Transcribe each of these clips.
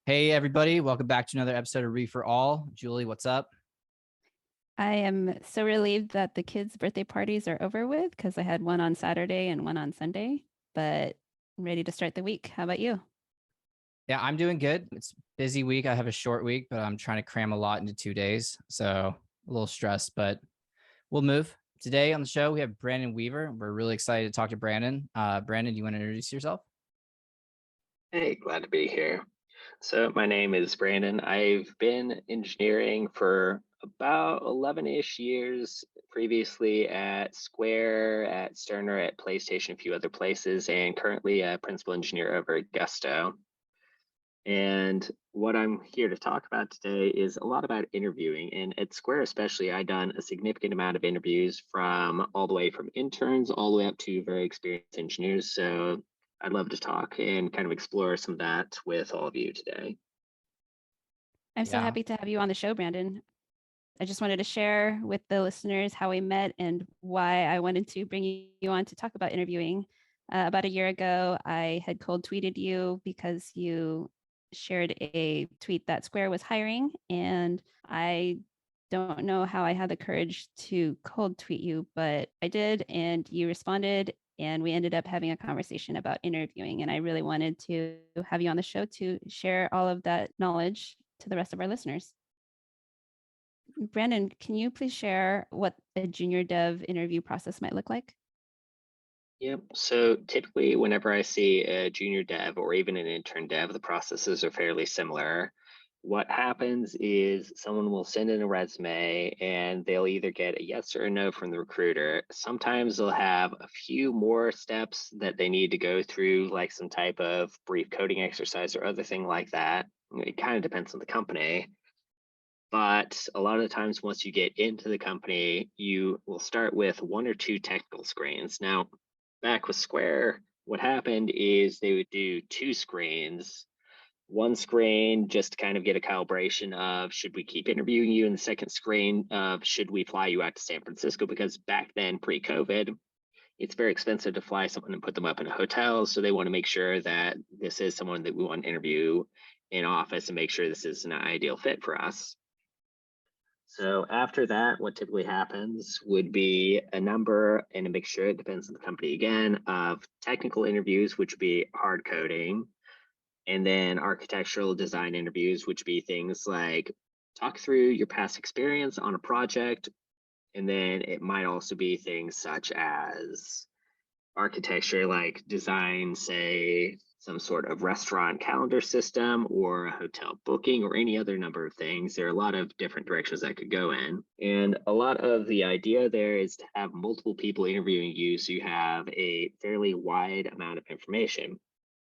Hey, everybody. Welcome back to another episode of Read for All. Julie, what's up? I am so relieved that the kids' birthday parties are over with because I had one on Saturday and one on Sunday, but I'm ready to start the week. How about you? Yeah, I'm doing good. It's a busy week. I have a short week, but I'm trying to cram a lot into 2 days. So a little stressed, but we'll move. Today on the show, we have Brandon Weaver. We're really excited to talk to Brandon. Brandon, do you want to introduce yourself? Hey, glad to be here. So, my name is Brandon. I've been engineering for about 11-ish years, previously at Square, at Sterner, at PlayStation, a few other places, and currently a principal engineer over at Gusto. And what I'm here to talk about today is a lot about interviewing. And at Square, especially, I've done a significant amount of interviews from all the way from interns all the way up to very experienced engineers. So I'd love to talk and kind of explore some of that with all of you today. I'm so Yeah. happy to have you on the show, Brandon. I just wanted to share with the listeners how we met and why I wanted to bring you on to talk about interviewing. About a year ago, I had cold tweeted you because you shared a tweet that Square was hiring, and I don't know how I had the courage to cold tweet you, but I did, and you responded, and we ended up having a conversation about interviewing. And I really wanted to have you on the show to share all of that knowledge to the rest of our listeners. Brandon, can you please share what a junior dev interview process might look like? Yep. So typically, whenever I see a junior dev or even an intern dev, the processes are fairly similar. What happens is someone will send in a resume and they'll either get a yes or a no from the recruiter. Sometimes they'll have a few more steps that they need to go through, like some type of brief coding exercise or other thing like that. It kind of depends on the company. But a lot of the times, once you get into the company, you will start with one or two technical screens. Now, back with Square, what happened is they would do two screens. One screen just to kind of get a calibration of should we keep interviewing you, and the second screen of should we fly you out to San Francisco, because back then, pre-COVID, it's very expensive to fly someone and put them up in a hotel. So they want to make sure that this is someone that we want to interview in office and make sure this is an ideal fit for us. So after that, what typically happens would be a number and a mixture, it depends on the company again, of technical interviews, which would be hard coding, and then architectural design interviews, which would be things like talk through your past experience on a project. And then it might also be things such as architecture, like design, say, some sort of restaurant calendar system or a hotel booking or any other number of things. There are a lot of different directions that could go in. And a lot of the idea there is to have multiple people interviewing you so you have a fairly wide amount of information.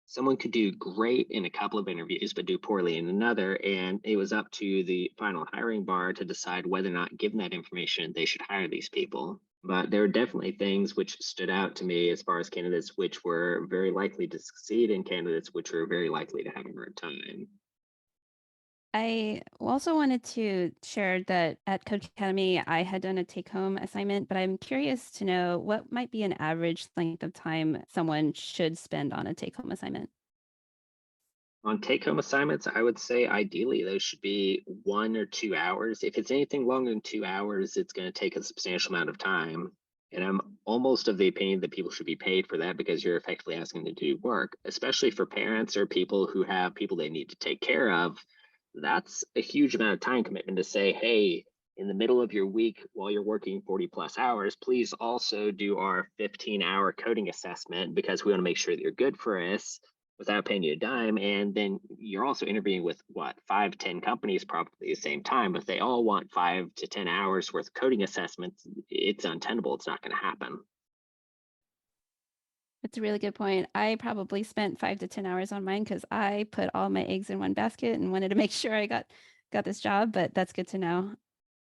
Someone could do great in a couple of interviews, but do poorly in another. And it was up to the final hiring bar to decide whether or not, given that information, they should hire these people. But there are definitely things which stood out to me as far as candidates which were very likely to succeed and candidates which were very likely to have a hard time. I also wanted to share that at Code Academy, I had done a take home assignment, but I'm curious to know what might be an average length of time someone should spend on a take home assignment. On take home assignments, I would say ideally those should be 1 or 2 hours. If it's anything longer than 2 hours, it's going to take a substantial amount of time. And I'm almost of the opinion that people should be paid for that because you're effectively asking them to do work, especially for parents or people who have people they need to take care of. That's a huge amount of time commitment to say, hey, in the middle of your week while you're working 40 plus hours, please also do our 15-hour coding assessment because we want to make sure that you're good for us without paying you a dime. And then you're also interviewing with what, 5, 10 companies probably at the same time. If they all want 5 to 10 hours worth of coding assessments, it's untenable. It's not going to happen. That's a really good point. I probably spent 5 to 10 hours on mine because I put all my eggs in one basket and wanted to make sure I got this job, but that's good to know.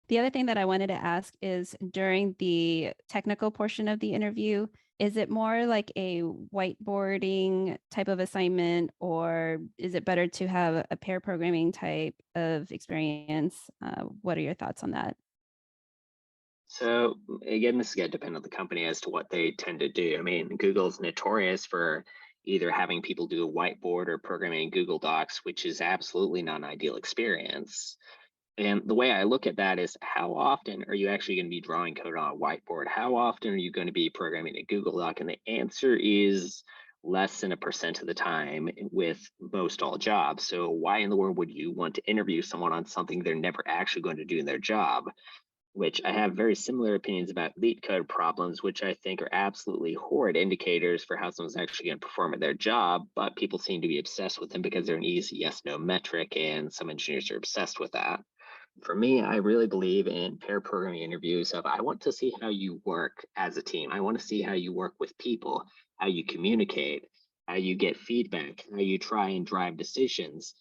The other thing that I wanted to ask is during the technical portion of the interview, is it more like a whiteboarding type of assignment, or is it better to have a pair programming type of experience? What are your thoughts on that? So again, this is going to depend on the company as to what they tend to do. I mean, Google's notorious for either having people do a whiteboard or programming in Google Docs, which is absolutely not an ideal experience. And the way I look at that is, how often are you actually going to be drawing code on a whiteboard? How often are you going to be programming a Google Doc? And the answer is less than 1% of the time with most all jobs. So why in the world would you want to interview someone on something they're never actually going to do in their job? Which I have very similar opinions about leak code problems, which I think are absolutely horrid indicators for how someone's actually going to perform at their job. But people seem to be obsessed with them because they're an easy yes no metric, and some engineers are obsessed with that. For me, I really believe in pair programming interviews of, I want to see how you work as a team. I want to see how you work with people, how you communicate, how you get feedback, how you try and drive decisions,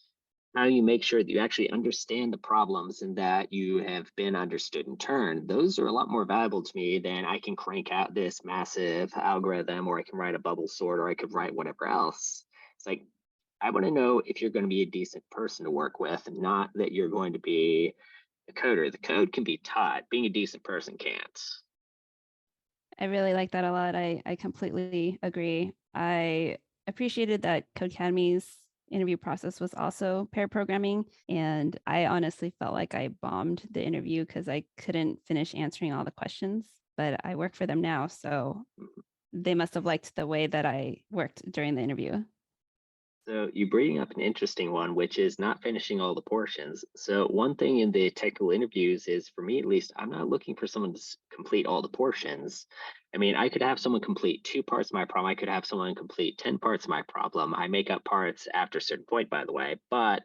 how you make sure that you actually understand the problems and that you have been understood in turn. Those are a lot more valuable to me than I can crank out this massive algorithm, or I can write a bubble sort, or I could write whatever else. It's like, I want to know if you're going to be a decent person to work with, not that you're going to be a coder. The code can be taught. Being a decent person can't. I really like that a lot. I completely agree. I appreciated that Codecademy's interview process was also pair programming. And I honestly felt like I bombed the interview because I couldn't finish answering all the questions, but I work for them now. So they must have liked the way that I worked during the interview. So you bring up an interesting one, which is not finishing all the portions. So one thing in the technical interviews is, for me at least, I'm not looking for someone to complete all the portions. I mean, I could have someone complete 2 parts of my problem. I could have someone complete 10 parts of my problem. I make up parts after a certain point, by the way. But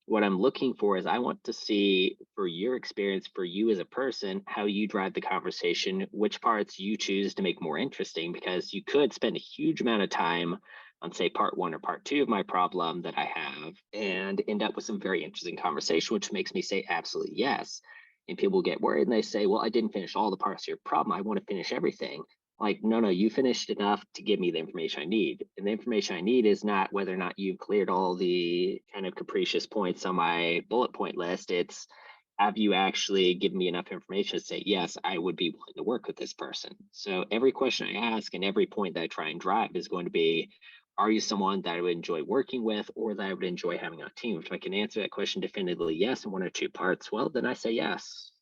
what I'm looking for is, I want to see, for your experience, for you as a person, how you drive the conversation, which parts you choose to make more interesting, because you could spend a huge amount of time on, say, part one or part two of my problem that I have, and end up with some very interesting conversation, which makes me say absolutely yes. And people get worried and they say, well, I didn't finish all the parts of your problem. I want to finish everything. Like, no, you finished enough to give me the information I need. And the information I need is not whether or not you've cleared all the kind of capricious points on my bullet point list. It's, have you actually given me enough information to say, yes, I would be willing to work with this person? So every question I ask and every point that I try and drive is going to be, are you someone that I would enjoy working with, or that I would enjoy having on a team? If I can answer that question definitively yes in one or two parts, well, then I say yes.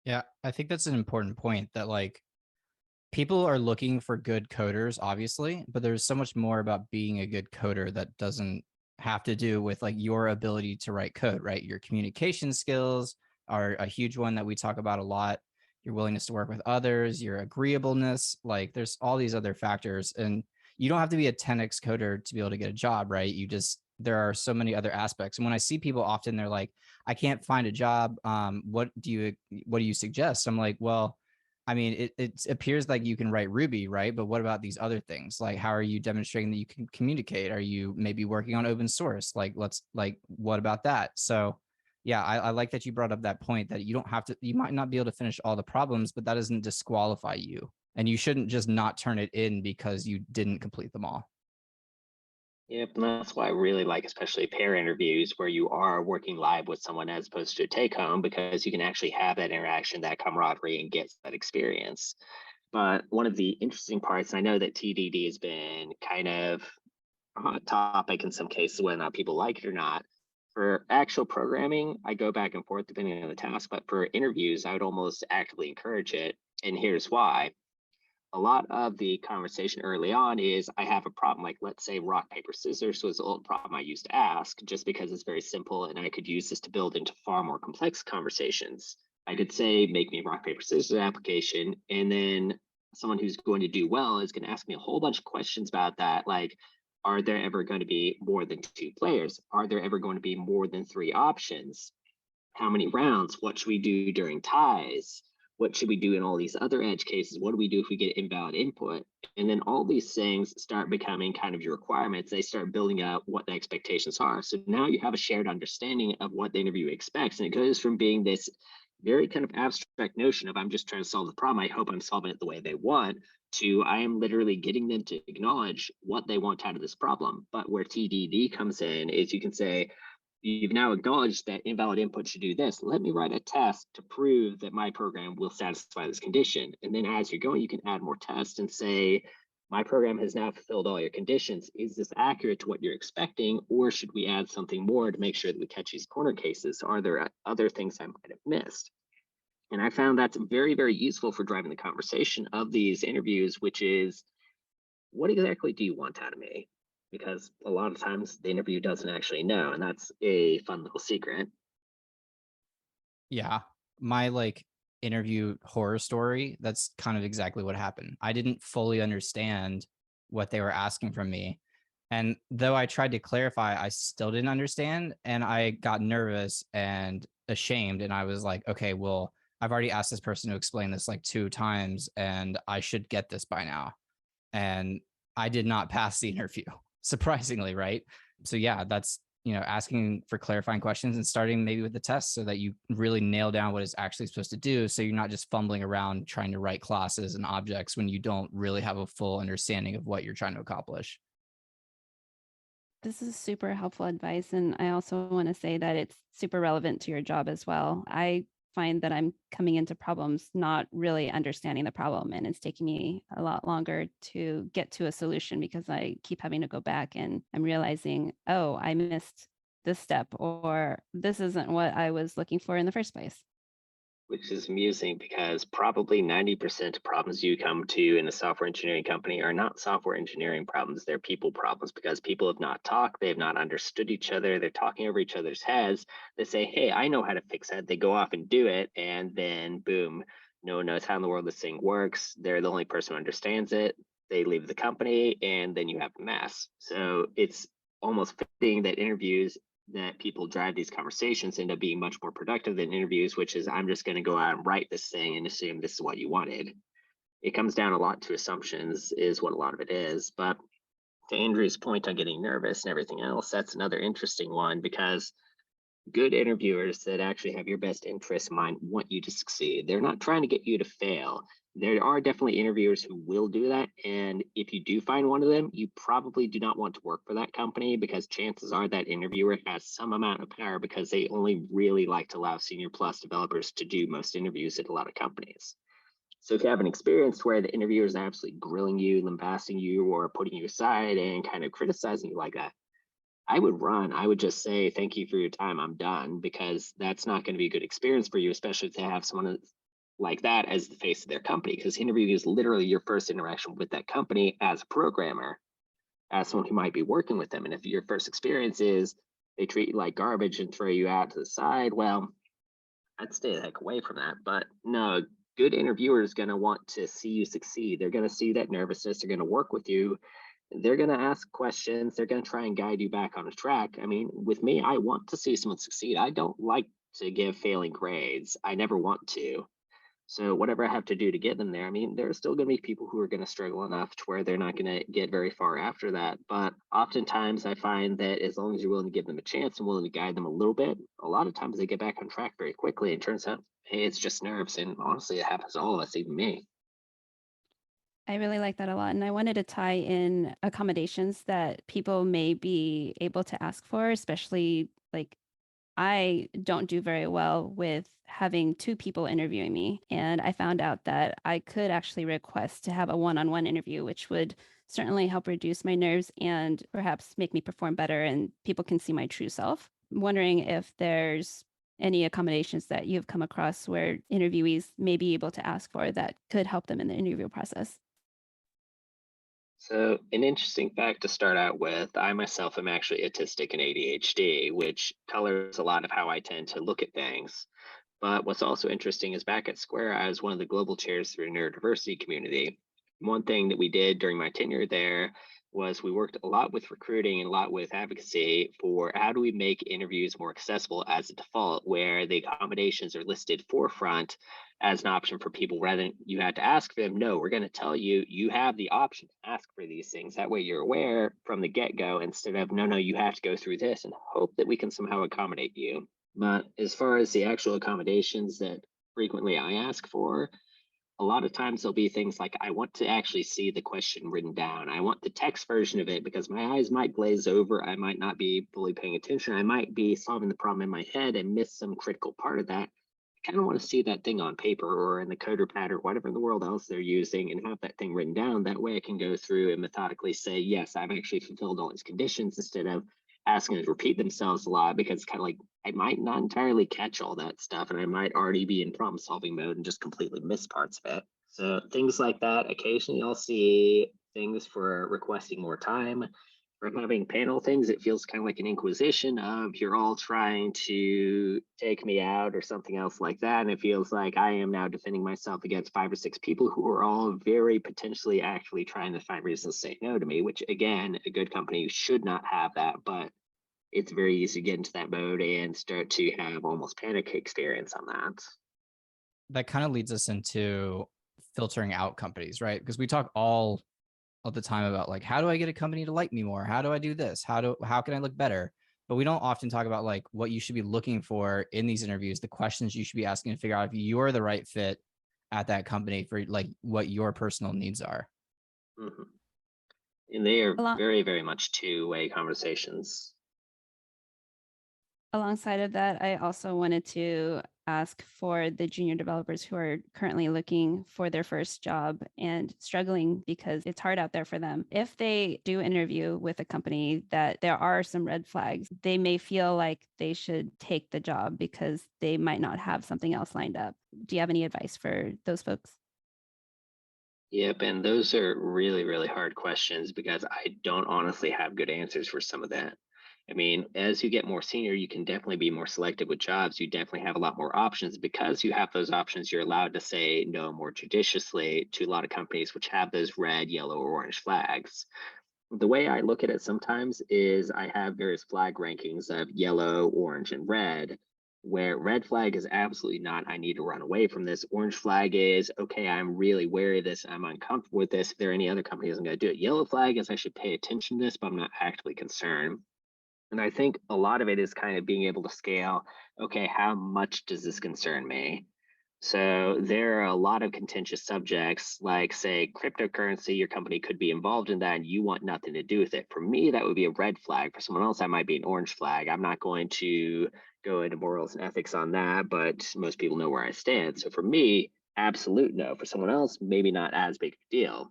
Yeah, I think that's an important point, that like people are looking for good coders, obviously, but there's so much more about being a good coder that doesn't have to do with like your ability to write code, right? Your communication skills are a huge one that we talk about a lot. Your willingness to work with others, your agreeableness, like there's all these other factors. And you don't have to be a 10x coder to be able to get a job, right? There are so many other aspects. And when I see people often, they're like, I can't find a job. What do you suggest? I'm like, well, I mean, it appears like you can write Ruby, right? But what about these other things? Like, how are you demonstrating that you can communicate? Are you maybe working on open source? What about that? So yeah, I like that you brought up that point, that you don't have to, you might not be able to finish all the problems, but that doesn't disqualify you. And you shouldn't just not turn it in because you didn't complete them all. Yep, and that's why I really like, especially pair interviews, where you are working live with someone as opposed to a take home, because you can actually have that interaction, that camaraderie, and get that experience. But one of the interesting parts, and I know that TDD has been kind of a hot topic in some cases, whether or not people like it or not. For actual programming, I go back and forth depending on the task, but for interviews, I would almost actively encourage it. And here's why. A lot of the conversation early on is, I have a problem, like let's say rock, paper, scissors was the old problem I used to ask, just because it's very simple and I could use this to build into far more complex conversations. I could say, make me a rock, paper, scissors application, and then someone who's going to do well is going to ask me a whole bunch of questions about that, like, are there ever going to be more than 2 players? Are there ever going to be more than 3 options? How many rounds? What should we do during ties? What should we do in all these other edge cases? What do we do if we get invalid input? And then all these things start becoming kind of your requirements. They start building up what the expectations are. So now you have a shared understanding of what the interview expects. And it goes from being this very kind of abstract notion of, I'm just trying to solve the problem, I hope I'm solving it the way they want, to I am literally getting them to acknowledge what they want out of this problem. But where TDD comes in is, you can say, you've now acknowledged that invalid input should do this. Let me write a test to prove that my program will satisfy this condition. And then as you're going, you can add more tests and say, My program has now fulfilled all your conditions. Is this accurate to what you're expecting, or should we add something more to make sure that we catch these corner cases? Are there other things I might have missed? And I found that's very, very useful for driving the conversation of these interviews, which is, what exactly do you want out of me? Because a lot of times the interview doesn't actually know, and that's a fun little secret. Yeah. My like interview horror story, that's kind of exactly what happened. I didn't fully understand what they were asking from me. And though I tried to clarify, I still didn't understand. And I got nervous and ashamed. And I was like, okay, well, I've already asked this person to explain this like 2 times and I should get this by now. And I did not pass the interview, surprisingly, right? So yeah, that's asking for clarifying questions and starting maybe with the test so that you really nail down what it's actually supposed to do. So you're not just fumbling around trying to write classes and objects when you don't really have a full understanding of what you're trying to accomplish. This is super helpful advice. And I also want to say that it's super relevant to your job as well. I find that I'm coming into problems not really understanding the problem. And it's taking me a lot longer to get to a solution because I keep having to go back and I'm realizing, oh, I missed this step, or this isn't what I was looking for in the first place. Which is amusing because probably 90% of problems you come to in a software engineering company are not software engineering problems. They're people problems because people have not talked, they have not understood each other, they're talking over each other's heads. They say, hey, I know how to fix that. They go off and do it, and then boom, no one knows how in the world this thing works. They're the only person who understands it. They leave the company, and then you have a mess. So it's almost fitting that interviews that people drive these conversations end up being much more productive than interviews, which is I'm just going to go out and write this thing and assume this is what you wanted. It comes down a lot to assumptions, is what a lot of it is. But to Andrew's point on getting nervous and everything else, that's another interesting one because good interviewers that actually have your best interests in mind want you to succeed. They're not trying to get you to fail. There are definitely interviewers who will do that. And if you do find one of them, you probably do not want to work for that company because chances are that interviewer has some amount of power because they only really like to allow senior plus developers to do most interviews at a lot of companies. So if you have an experience where the interviewer is absolutely grilling you, lambasting you, or putting you aside and kind of criticizing you like that, I would run. I would just say, thank you for your time. I'm done because that's not going to be a good experience for you, especially to have someone like that as the face of their company. Because interview is literally your first interaction with that company as a programmer, as someone who might be working with them. And if your first experience is they treat you like garbage and throw you out to the side, well, I'd stay the heck away from that. But no, good interviewer is going to want to see you succeed. They're going to see that nervousness. They're going to work with you, they're going to ask questions. They're going to try and guide you back on a track. I mean, with me, I want to see someone succeed. I don't like to give failing grades. I never want to. So whatever I have to do to get them there, I mean, there are still going to be people who are going to struggle enough to where they're not going to get very far after that. But oftentimes I find that as long as you're willing to give them a chance and willing to guide them a little bit, a lot of times they get back on track very quickly. It turns out, hey, it's just nerves. And honestly, it happens to all of us, even me. I really like that a lot. And I wanted to tie in accommodations that people may be able to ask for, especially like I don't do very well with having two people interviewing me. And I found out that I could actually request to have a one-on-one interview, which would certainly help reduce my nerves and perhaps make me perform better and people can see my true self. I'm wondering if there's any accommodations that you've come across where interviewees may be able to ask for that could help them in the interview process. So, an interesting fact to start out with, I myself am actually autistic and ADHD, which colors a lot of how I tend to look at things. But what's also interesting is back at Square, I was one of the global chairs for the neurodiversity community. One thing that we did during my tenure there was we worked a lot with recruiting and a lot with advocacy for how do we make interviews more accessible as a default, where the accommodations are listed forefront as an option for people rather than you had to ask them. No, we're going to tell you you have the option to ask for these things. That way you're aware from the get go instead of no, you have to go through this and hope that we can somehow accommodate you. But as far as the actual accommodations that frequently I ask for, a lot of times there'll be things like I want to actually see the question written down. I want the text version of it because my eyes might glaze over. I might not be fully paying attention. I might be solving the problem in my head and miss some critical part of that kind of want to see that thing on paper or in the coder pad or whatever in the world else they're using and have that thing written down. That way I can go through and methodically say, yes, I've actually fulfilled all these conditions instead of asking them to repeat themselves a lot, because it's kind of like I might not entirely catch all that stuff and I might already be in problem solving mode and just completely miss parts of it. So things like that. Occasionally I'll see things for requesting more time. For having panel things, it feels kind of like an inquisition of you're all trying to take me out or something else like that. And it feels like I am now defending myself against 5 or 6 people who are all very potentially actually trying to find reasons to say no to me, which again, a good company should not have that, but it's very easy to get into that mode and start to have almost panic experience on that. That kind of leads us into filtering out companies, right? Because we talk all of the time about like, how do I get a company to like me more? How do I do this? How can I look better? But we don't often talk about like what you should be looking for in these interviews, the questions you should be asking to figure out if you're the right fit at that company for like what your personal needs are. Mm-hmm. And they are Along- very, very much two-way conversations. Alongside of that, I also wanted to ask for the junior developers who are currently looking for their first job and struggling because it's hard out there for them. If they do interview with a company that there are some red flags, they may feel like they should take the job because they might not have something else lined up. Do you have any advice for those folks? Yep, and those are really, really hard questions because I don't honestly have good answers for some of that. I mean, as you get more senior, you can definitely be more selective with jobs. You definitely have a lot more options. Because you have those options, you're allowed to say no more judiciously to a lot of companies which have those red, yellow, or orange flags. The way I look at it sometimes is I have various flag rankings of yellow, orange, and red, where red flag is absolutely not, I need to run away from this. Orange flag is, okay, I'm really wary of this. I'm uncomfortable with this. If there are any other companies, I'm going to do it. Yellow flag is I should pay attention to this, but I'm not actively concerned. And I think a lot of it is kind of being able to scale, okay, how much does this concern me? So there are a lot of contentious subjects, like say cryptocurrency, your company could be involved in that and you want nothing to do with it. For me, that would be a red flag. For someone else, that might be an orange flag. I'm not going to go into morals and ethics on that, but most people know where I stand. So for me, absolute no. For someone else, maybe not as big a deal.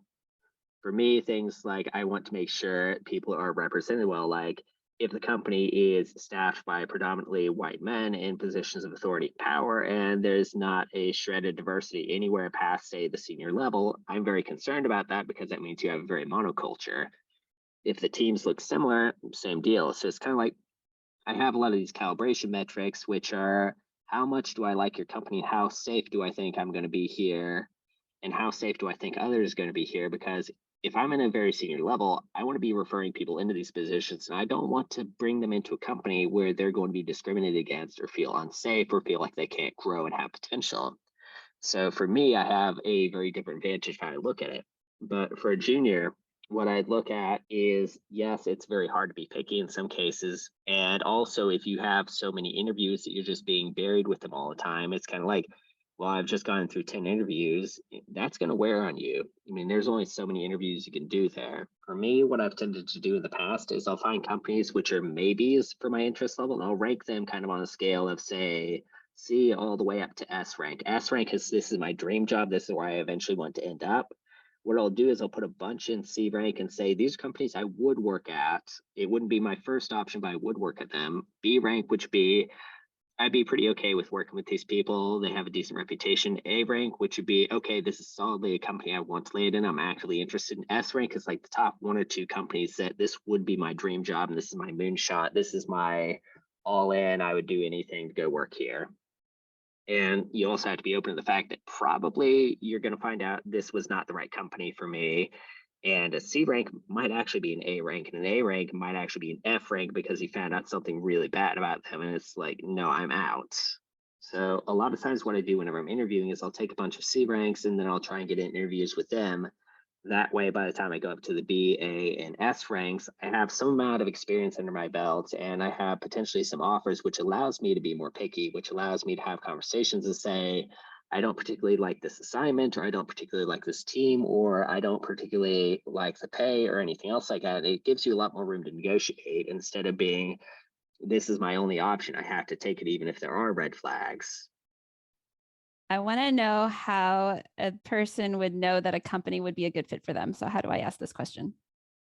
For me, things like I want to make sure people are represented well, like if the company is staffed by predominantly white men in positions of authority and power, and there's not a shred of diversity anywhere past, say, the senior level, I'm very concerned about that because that means you have a very monoculture. If the teams look similar, same deal. So it's kind of like I have a lot of these calibration metrics, which are how much do I like your company? How safe do I think I'm going to be here? And how safe do I think others are going to be here? Because if I'm in a very senior level, I want to be referring people into these positions, and I don't want to bring them into a company where they're going to be discriminated against or feel unsafe or feel like they can't grow and have potential. So for me, I have a very different vantage how I look at it. But for a junior, what I'd look at is yes, it's very hard to be picky in some cases. And also, if you have so many interviews that you're just being buried with them all the time, it's kind of like, well, I've just gone through 10 interviews. That's going to wear on you. I mean, there's only so many interviews you can do there. For me, what I've tended to do in the past is I'll find companies which are maybes for my interest level, and I'll rank them kind of on a scale of, say, C all the way up to S rank. S rank is this is my dream job. This is where I eventually want to end up. What I'll do is I'll put a bunch in C rank and say these companies I would work at. It wouldn't be my first option, but I would work at them. B rank, which be I'd be pretty okay with working with these people. They have a decent reputation. A rank, which would be okay, this is solidly a company I want to land in. I'm actually interested in. S rank is like the top 1 or 2 companies that this would be my dream job and this is my moonshot. This is my all in. I would do anything to go work here. And you also have to be open to the fact that probably you're going to find out this was not the right company for me. And a C rank might actually be an A rank, and an A rank might actually be an F rank because you found out something really bad about them. And it's like, no, I'm out. So a lot of times what I do whenever I'm interviewing is I'll take a bunch of C ranks and then I'll try and get interviews with them. That way, by the time I go up to the B, A, and S ranks, I have some amount of experience under my belt and I have potentially some offers, which allows me to be more picky, which allows me to have conversations and say, I don't particularly like this assignment, or I don't particularly like this team, or I don't particularly like the pay or anything else like that. It gives you a lot more room to negotiate instead of being, this is my only option. I have to take it even if there are red flags. I want to know how a person would know that a company would be a good fit for them. So how do I ask this question?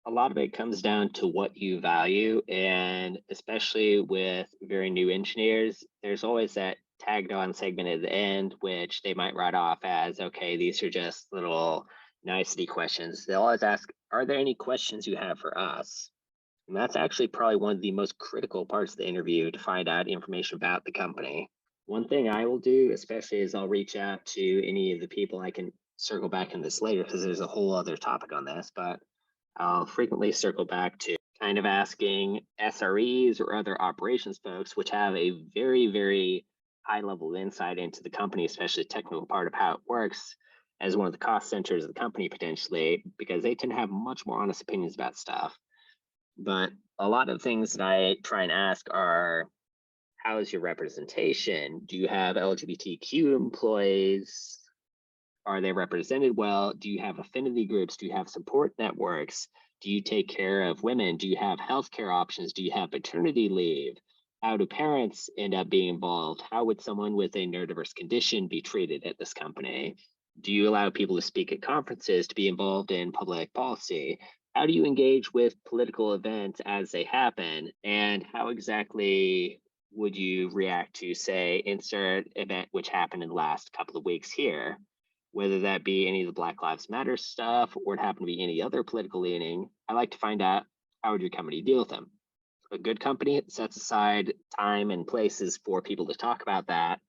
A lot of it comes down to what you value, and especially with very new engineers, there's always that tagged on segment at the end, which they might write off as, okay, these are just little nicety questions. They'll always ask, are there any questions you have for us? And that's actually probably one of the most critical parts of the interview to find out information about the company. One thing I will do, especially, is I'll reach out to any of the people. I can circle back in this later because there's a whole other topic on this, but I'll frequently circle back to kind of asking SREs or other operations folks, which have a very, very high level of insight into the company, especially the technical part of how it works, as one of the cost centers of the company potentially, because they tend to have much more honest opinions about stuff. But a lot of things that I try and ask are, how is your representation? Do you have LGBTQ employees? Are they represented well? Do you have affinity groups? Do you have support networks? Do you take care of women? Do you have healthcare options? Do you have paternity leave? How do parents end up being involved? How would someone with a neurodiverse condition be treated at this company? Do you allow people to speak at conferences, to be involved in public policy? How do you engage with political events as they happen? And how exactly would you react to, say, insert event which happened in the last couple of weeks here? Whether that be any of the Black Lives Matter stuff or it happened to be any other political leaning, I like to find out, how would your company deal with them? A good company sets aside time and places for people to talk about that,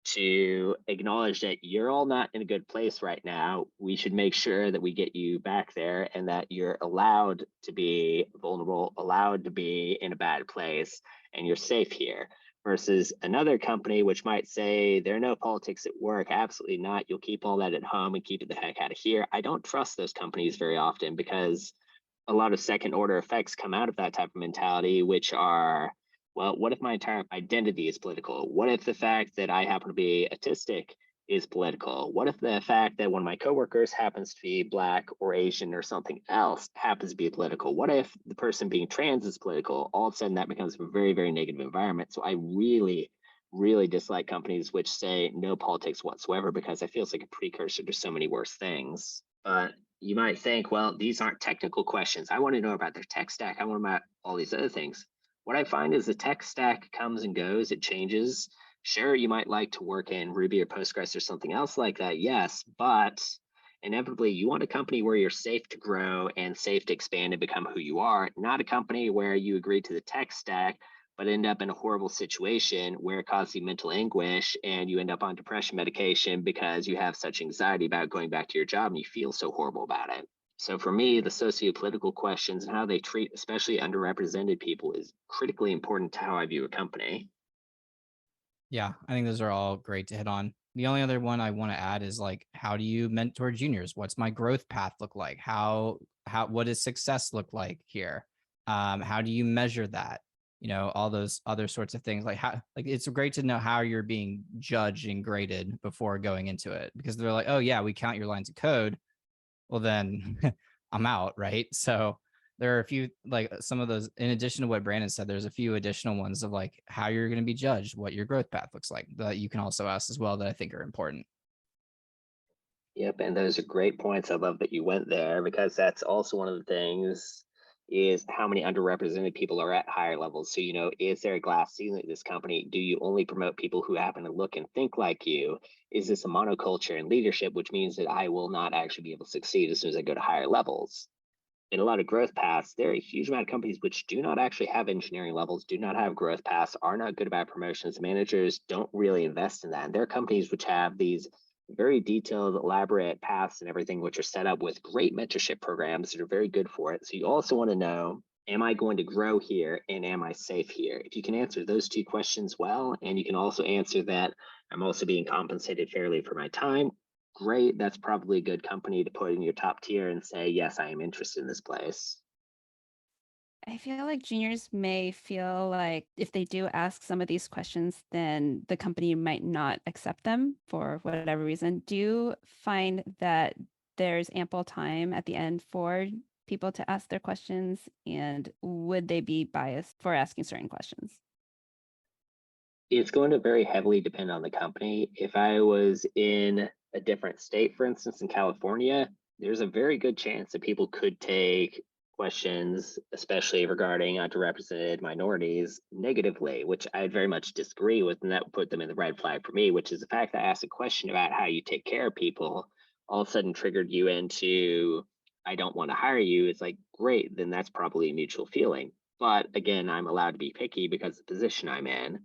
to acknowledge that you're all not in a good place right now. We should make sure that we get you back there and that you're allowed to be vulnerable, allowed to be in a bad place, and you're safe here. Versus another company which might say there are no politics at work. Absolutely not. You'll keep all that at home and keep it the heck out of here. I don't trust those companies very often because a lot of second order effects come out of that type of mentality, which are, well, what if my entire identity is political? What if the fact that I happen to be autistic is political? What if the fact that one of my coworkers happens to be Black or Asian or something else happens to be political? What if the person being trans is political? All of a sudden, that becomes a very, very negative environment. So I really, really dislike companies which say no politics whatsoever because it feels like a precursor to so many worse things. But you might think, well, these aren't technical questions. I want to know about their tech stack. I want to know about all these other things. What I find is the tech stack comes and goes, it changes. Sure, you might like to work in Ruby or Postgres or something else like that, yes, but inevitably you want a company where you're safe to grow and safe to expand and become who you are, not a company where you agree to the tech stack but end up in a horrible situation where it causes you mental anguish and you end up on depression medication because you have such anxiety about going back to your job and you feel so horrible about it. So for me, the socio-political questions and how they treat especially underrepresented people is critically important to how I view a company. Yeah, I think those are all great to hit on. The only other one I want to add is like, how do you mentor juniors? What's my growth path look like? What does success look like here? How do you measure that? All those other sorts of things. Like it's great to know how you're being judged and graded before going into it, because they're like, oh yeah, we count your lines of code. Well then I'm out, right? So there are a few, like some of those, in addition to what Brandon said, there's a few additional ones of like how you're going to be judged, what your growth path looks like, that you can also ask as well, that I think are important. Yep, and those are great points. I love that you went there because that's also one of the things is how many underrepresented people are at higher levels. So, is there a glass ceiling at this company? Do you only promote people who happen to look and think like you? Is this a monoculture in leadership, which means that I will not actually be able to succeed as soon as I go to higher levels? In a lot of growth paths, there are a huge amount of companies which do not actually have engineering levels, do not have growth paths, are not good about promotions. Managers don't really invest in that. And there are companies which have these very detailed, elaborate paths and everything, which are set up with great mentorship programs that are very good for it. So you also want to know, am I going to grow here and am I safe here? If you can answer those two questions well, and you can also answer that I'm also being compensated fairly for my time, great. That's probably a good company to put in your top tier and say, yes, I am interested in this place. I feel like juniors may feel like if they do ask some of these questions, then the company might not accept them for whatever reason. Do you find that there's ample time at the end for people to ask their questions? And would they be biased for asking certain questions? It's going to very heavily depend on the company. If I was in a different state, for instance, in California, there's a very good chance that people could take questions, especially regarding underrepresented minorities, negatively, which I very much disagree with. And that would put them in the red flag for me, which is the fact that I asked a question about how you take care of people, all of a sudden triggered you into, I don't want to hire you. It's like, great, then that's probably a mutual feeling. But again, I'm allowed to be picky because of the position I'm in.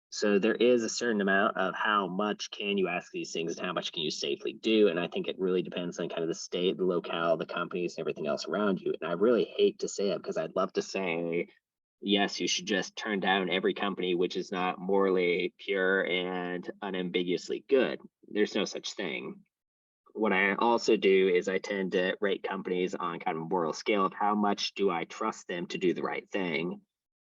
So there is a certain amount of how much can you ask these things and how much can you safely do. And I think it really depends on kind of the state, the locale, the companies, and everything else around you. And I really hate to say it because I'd love to say, yes, you should just turn down every company which is not morally pure and unambiguously good. There's no such thing. What I also do is I tend to rate companies on kind of a moral scale of how much do I trust them to do the right thing?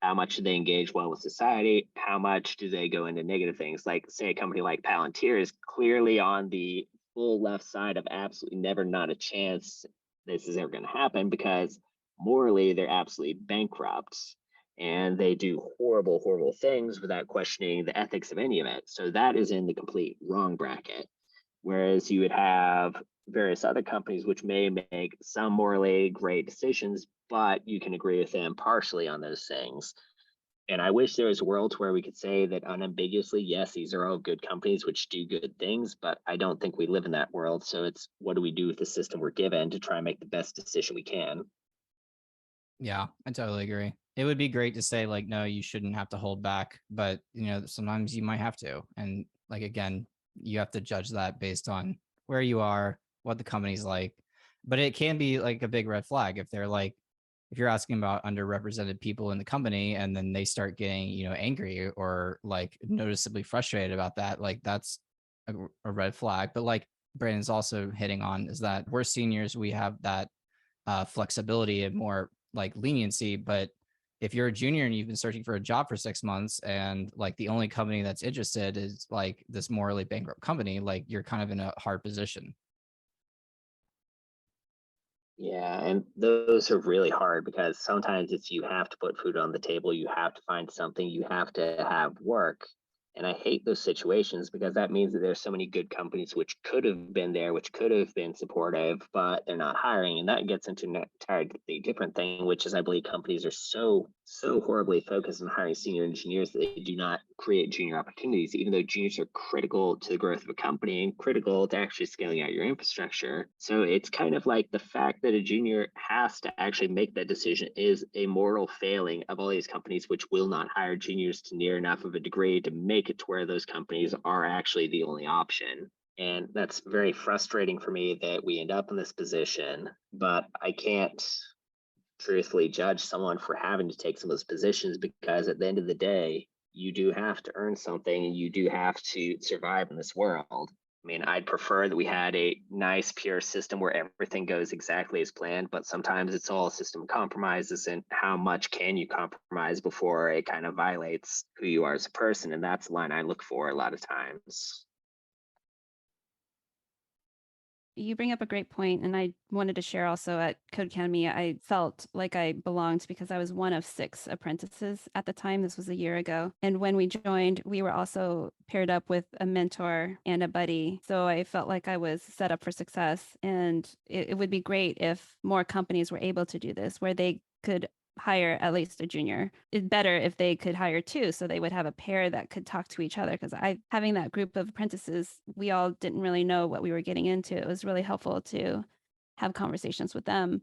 How much do they engage well with society? How much do they go into negative things? Like, say, a company like Palantir is clearly on the full left side of absolutely never, not a chance this is ever going to happen because morally they're absolutely bankrupt and they do horrible, horrible things without questioning the ethics of any of it. So that is in the complete wrong bracket. Whereas you would have various other companies which may make some morally great decisions, but you can agree with them partially on those things. And I wish there was a world where we could say that unambiguously, yes, these are all good companies which do good things, but I don't think we live in that world. So it's what do we do with the system we're given to try and make the best decision we can? Yeah, I totally agree. It would be great to say like, no, you shouldn't have to hold back, but sometimes you might have to. And like again, you have to judge that based on where you are, what the company's like. But it can be like a big red flag if they're like, if you're asking about underrepresented people in the company and then they start getting, angry or like noticeably frustrated about that, like that's a red flag. But like Brandon's also hitting on is that we're seniors, we have that flexibility and more like leniency. But if you're a junior and you've been searching for a job for 6 months and like the only company that's interested is like this morally bankrupt company, like you're kind of in a hard position. Yeah, and those are really hard because sometimes it's you have to put food on the table, you have to find something, you have to have work. And I hate those situations because that means that there's so many good companies which could have been there, which could have been supportive, but they're not hiring. And that gets into an entirely different thing, which is I believe companies are so horribly focused on hiring senior engineers that they do not create junior opportunities, even though juniors are critical to the growth of a company and critical to actually scaling out your infrastructure. So it's kind of like the fact that a junior has to actually make that decision is a moral failing of all these companies, which will not hire juniors to near enough of a degree to make it to where those companies are actually the only option. And that's very frustrating for me that we end up in this position, but I can't truthfully judge someone for having to take some of those positions because at the end of the day, you do have to earn something and you do have to survive in this world. I mean, I'd prefer that we had a nice, pure system where everything goes exactly as planned, but sometimes it's all system compromises and how much can you compromise before it kind of violates who you are as a person. And that's the line I look for a lot of times. You bring up a great point, and I wanted to share also at Code Academy, I felt like I belonged because I was one of 6 apprentices at the time. This was a year ago. And when we joined, we were also paired up with a mentor and a buddy. So I felt like I was set up for success. And it would be great if more companies were able to do this, where they could hire at least a junior. It's better if they could hire 2, so they would have a pair that could talk to each other, because having that group of apprentices, we all didn't really know what we were getting into. It was really helpful to have conversations with them,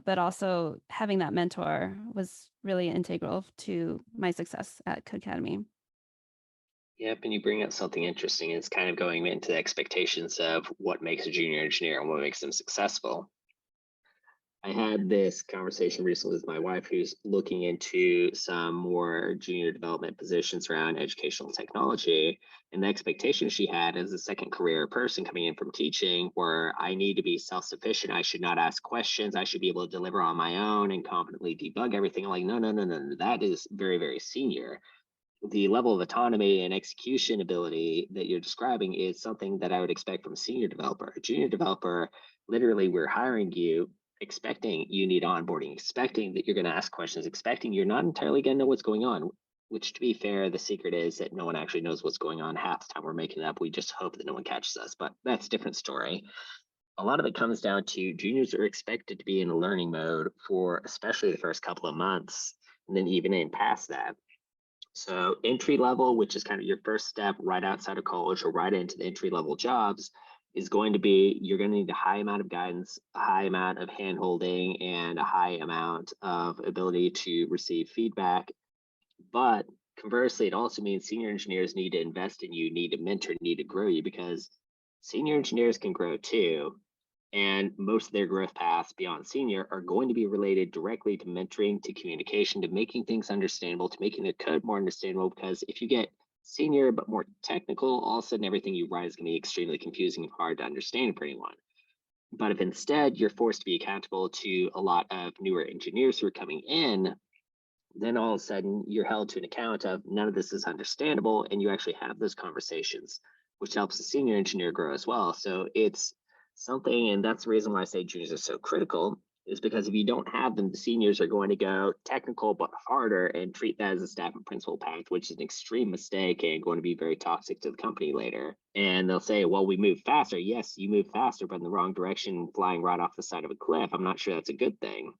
but also having that mentor was really integral to my success at Code Academy. Yep, and you bring up something interesting. It's kind of going into the expectations of what makes a junior engineer and what makes them successful. I had this conversation recently with my wife who's looking into some more junior development positions around educational technology. And the expectation she had as a second career person coming in from teaching, where I need to be self sufficient. I should not ask questions. I should be able to deliver on my own and competently debug everything. I'm like, no, no, no, no, no. That is very, very senior. The level of autonomy and execution ability that you're describing is something that I would expect from a senior developer. A junior developer, literally, we're hiring you, expecting you need onboarding, expecting that you're going to ask questions, expecting you're not entirely going to know what's going on. which to be fair, the secret is that no one actually knows what's going on. Half the time we're making it up. We just hope that no one catches us, but that's a different story. A lot of it comes down to juniors are expected to be in a learning mode for especially the first couple of months, and then even in past that. So entry level, which is kind of your first step right outside of college or right into the entry level jobs, is going to be you're going to need a high amount of guidance, a high amount of hand holding, and a high amount of ability to receive feedback. But conversely, it also means senior engineers need to invest in you, need to mentor, need to grow you because senior engineers can grow too. And most of their growth paths beyond senior are going to be related directly to mentoring, to communication, to making things understandable, to making the code more understandable. Because if you get senior but more technical, all of a sudden everything you write is going to be extremely confusing and hard to understand for anyone. But if instead you're forced to be accountable to a lot of newer engineers who are coming in, then all of a sudden you're held to an account of none of this is understandable, and you actually have those conversations, which helps the senior engineer grow as well. So it's something, and that's the reason why I say juniors are so critical, is because if you don't have them, the seniors are going to go technical but harder and treat that as a staff and principal path, which is an extreme mistake and going to be very toxic to the company later. And they'll say, well, we move faster. Yes, you move faster, but in the wrong direction, flying right off the side of a cliff. I'm not sure that's a good thing.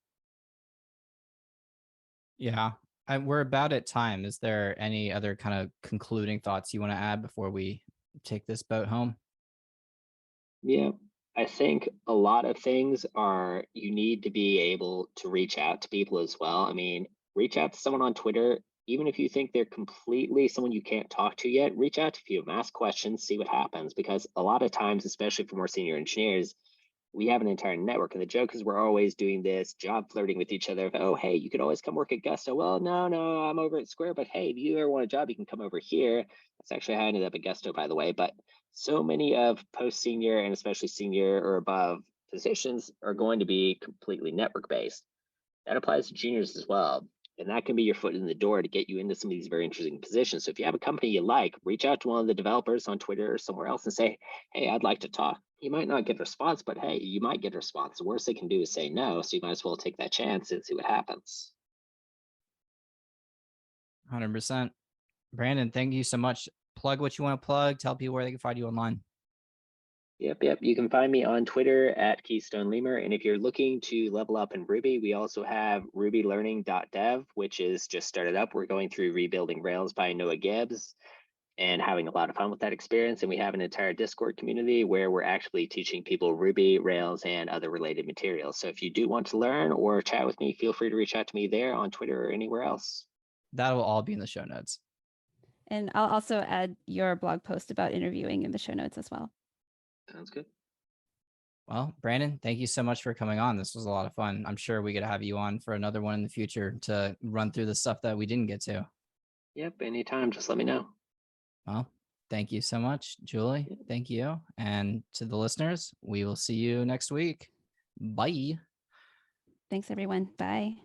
Yeah. We're about at time. Is there any other kind of concluding thoughts you want to add before we take this boat home? Yeah, I think a lot of things are you need to be able to reach out to people as well. I mean, reach out to someone on Twitter, even if you think they're completely someone you can't talk to yet, reach out to a few of them, ask questions, see what happens. Because a lot of times, especially for more senior engineers, we have an entire network. And the joke is we're always doing this job flirting with each other of, oh, hey, you could always come work at Gusto. Well, no, I'm over at Square, but hey, if you ever want a job, you can come over here. That's actually how I ended up at Gusto, by the way. But so many of post senior and especially senior or above positions are going to be completely network based. That applies to juniors as well. And that can be your foot in the door to get you into some of these very interesting positions. So if you have a company you like, reach out to one of the developers on Twitter or somewhere else and say, hey, I'd like to talk. You might not get a response, but hey, you might get a response. The worst they can do is say no. So you might as well take that chance and see what happens. 100%. Brandon, thank you so much. Plug what you want to plug. Tell people where they can find you online. Yep. You can find me on Twitter at Keystone Lemur. And if you're looking to level up in Ruby, we also have rubylearning.dev, which is just started up. We're going through Rebuilding Rails by Noah Gibbs and having a lot of fun with that experience. And we have an entire Discord community where we're actually teaching people Ruby, Rails, and other related materials. So if you do want to learn or chat with me, feel free to reach out to me there on Twitter or anywhere else. That will all be in the show notes. And I'll also add your blog post about interviewing in the show notes as well. Sounds good. Well, Brandon, thank you so much for coming on. This was a lot of fun. I'm sure we could have you on for another one in the future to run through the stuff that we didn't get to. Yep, anytime. Just let me know. Well, thank you so much, Julie. Yep. Thank you. And to the listeners, we will see you next week. Bye. Thanks, everyone. Bye.